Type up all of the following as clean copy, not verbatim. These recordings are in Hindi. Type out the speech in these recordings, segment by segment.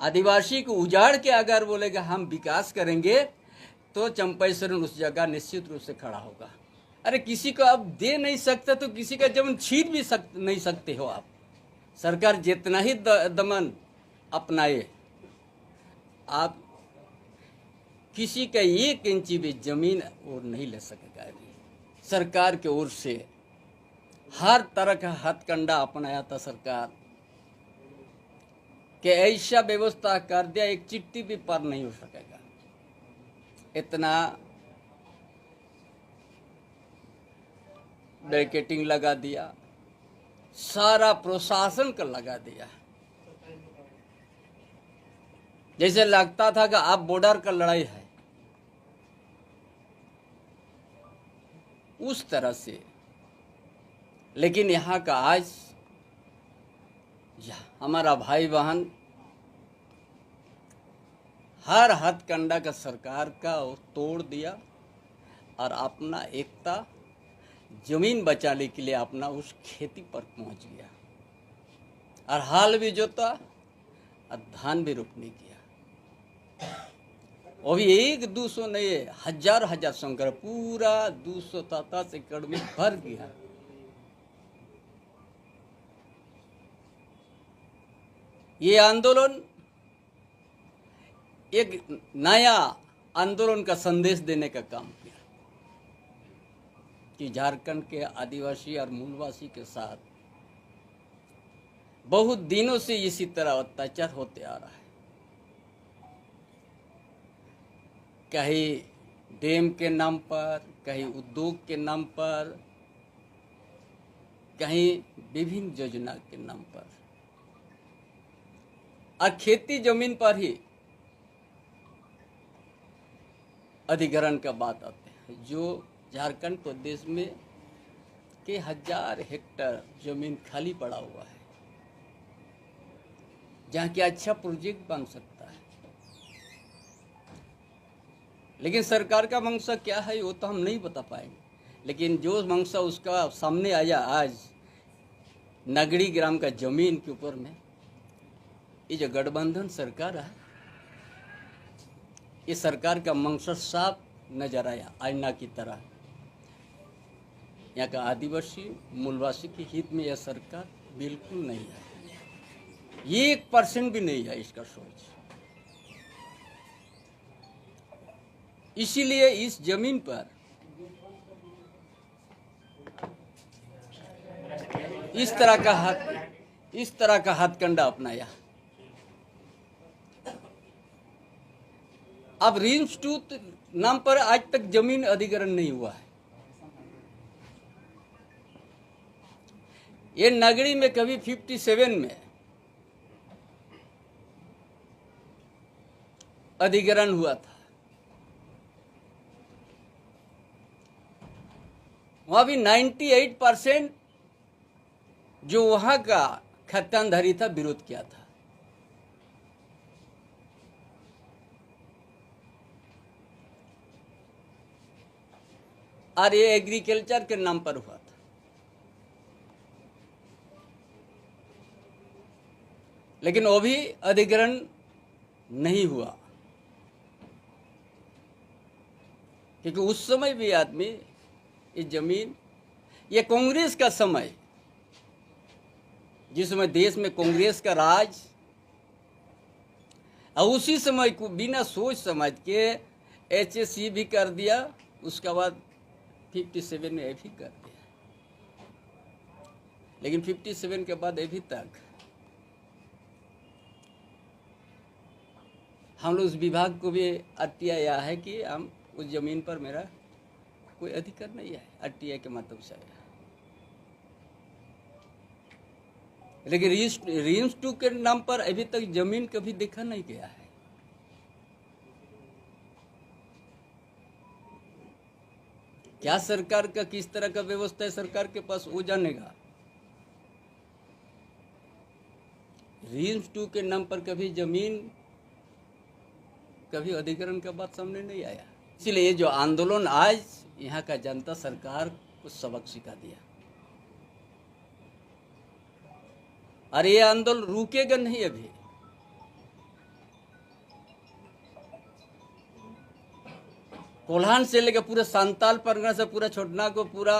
आदिवासी को उजाड़ के अगर बोलेगा हम विकास करेंगे तो चंपई सोरेन उस जगह निश्चित रूप से खड़ा होगा। अरे किसी को आप दे नहीं सकते तो किसी का जमीन छीन भी नहीं सकते हो आप। सरकार जितना ही दमन अपनाए, आप किसी का 1 इंची भी जमीन और नहीं ले सकेगा। अभी सरकार की ओर से हर तरह का हथकंडा अपनाया था सरकार कि ऐसा व्यवस्था कर दिया एक चिट्ठी भी पार नहीं हो सकेगा। इतना बैरिकेडिंग लगा दिया, सारा प्रशासन का लगा दिया, जैसे लगता था कि अब बॉर्डर का लड़ाई है, उस तरह से। लेकिन यहाँ का आज हमारा भाई बहन हर हथकंडा का सरकार का तोड़ दिया और अपना एकता जमीन बचाने के लिए अपना उस खेती पर पहुंच गया और हाल भी जोता और धान भी रोपनी किया। वो भी 1-200 नहीं, हजार संकर पूरा 227 एकड़ में भर गया। ये आंदोलन एक नया आंदोलन का संदेश देने का काम किया कि झारखंड के आदिवासी और मूलवासी के साथ बहुत दिनों से इसी तरह अत्याचार होते आ रहा है। कहीं डैम के नाम पर, कहीं उद्योग के नाम पर, कहीं विभिन्न योजना के नाम पर, और खेती जमीन पर ही अधिग्रहण का बात आते हैं। जो झारखंड प्रदेश में के 1000 हेक्टेयर जमीन खाली पड़ा हुआ है, जहाँ की अच्छा प्रोजेक्ट बन सकता है, लेकिन सरकार का मंशा क्या है वो तो हम नहीं बता पाएंगे। लेकिन जो मंशा उसका सामने आया आज नगड़ी ग्राम का जमीन के ऊपर में, ये जो गठबंधन सरकार है, ये सरकार का मंशा साफ नजर आया आईना की तरह। यहाँ का आदिवासी मूलवासी के हित में यह सरकार बिल्कुल नहीं है, 1% भी नहीं है इसका सोच। इसीलिए इस जमीन पर इस तरह का हथकंडा अपनाया। अब रिंच टूथ नाम पर आज तक जमीन अधिग्रहण नहीं हुआ है। ये नगरी में कभी 57 में अधिग्रहण हुआ था, वहां भी 98% जो वहां का खत्तानधारी था विरोध किया था। और ये एग्रीकल्चर के नाम पर हुआ था। लेकिन वो भी अधिग्रहण नहीं हुआ, क्योंकि उस समय भी आदमी ये जमीन, ये कांग्रेस का समय, जिस समय देश में कांग्रेस का राज, और उसी समय को बिना सोच समझ के HSC भी कर दिया, उसके बाद 57 में ये भी कर दिया। लेकिन 57 के बाद अभी तक हम लोग उस विभाग को भी RTI आया है कि हम उस जमीन पर मेरा कोई अधिकार नहीं है, RTI के माध्यम से आया। लेकिन रिंच 2 के नाम पर अभी तक जमीन कभी देखा नहीं गया है। क्या सरकार का किस तरह का व्यवस्था है सरकार के पास, वो जानेगा। रिंच 2 के नाम पर कभी जमीन, कभी अधिग्रहण का बात सामने नहीं आया। इसलिए जो आंदोलन आज यहाँ का जनता सरकार को सबक सिखा दिया, और ये आंदोलन रुकेगा नहीं। अभी कोल्हान से लेकर पूरे सांताल परगना से पूरा छोटना को पूरा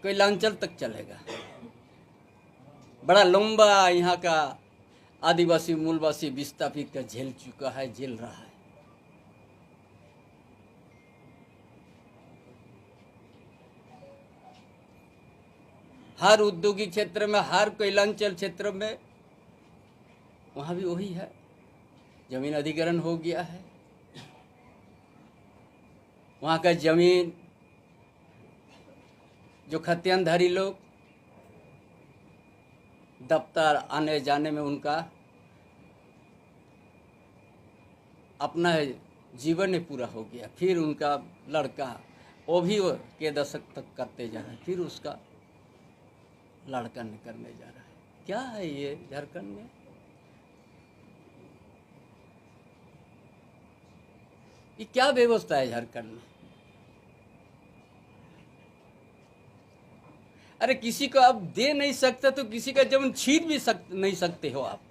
कोयलांचल तक चलेगा। बड़ा लंबा यहाँ का आदिवासी मूलवासी विस्थापित का झेल चुका है, झेल रहा है। हर औद्योगिक क्षेत्र में, हर कोयलांचल क्षेत्र में वहाँ भी वही है, जमीन अधिग्रहण हो गया है। वहाँ का जमीन जो खतियानधारी लोग दफ्तर आने जाने में उनका अपना जीवन ही पूरा हो गया। फिर उनका लड़का वो भी के दशक तक करते जा रहा है, फिर उसका लड़का नहीं करने जा रहा है। क्या है ये झारखंड में? ये क्या व्यवस्था है झारखंड में? अरे किसी को आप दे नहीं सकते तो किसी का जमीन छीन भी नहीं सकते हो आप।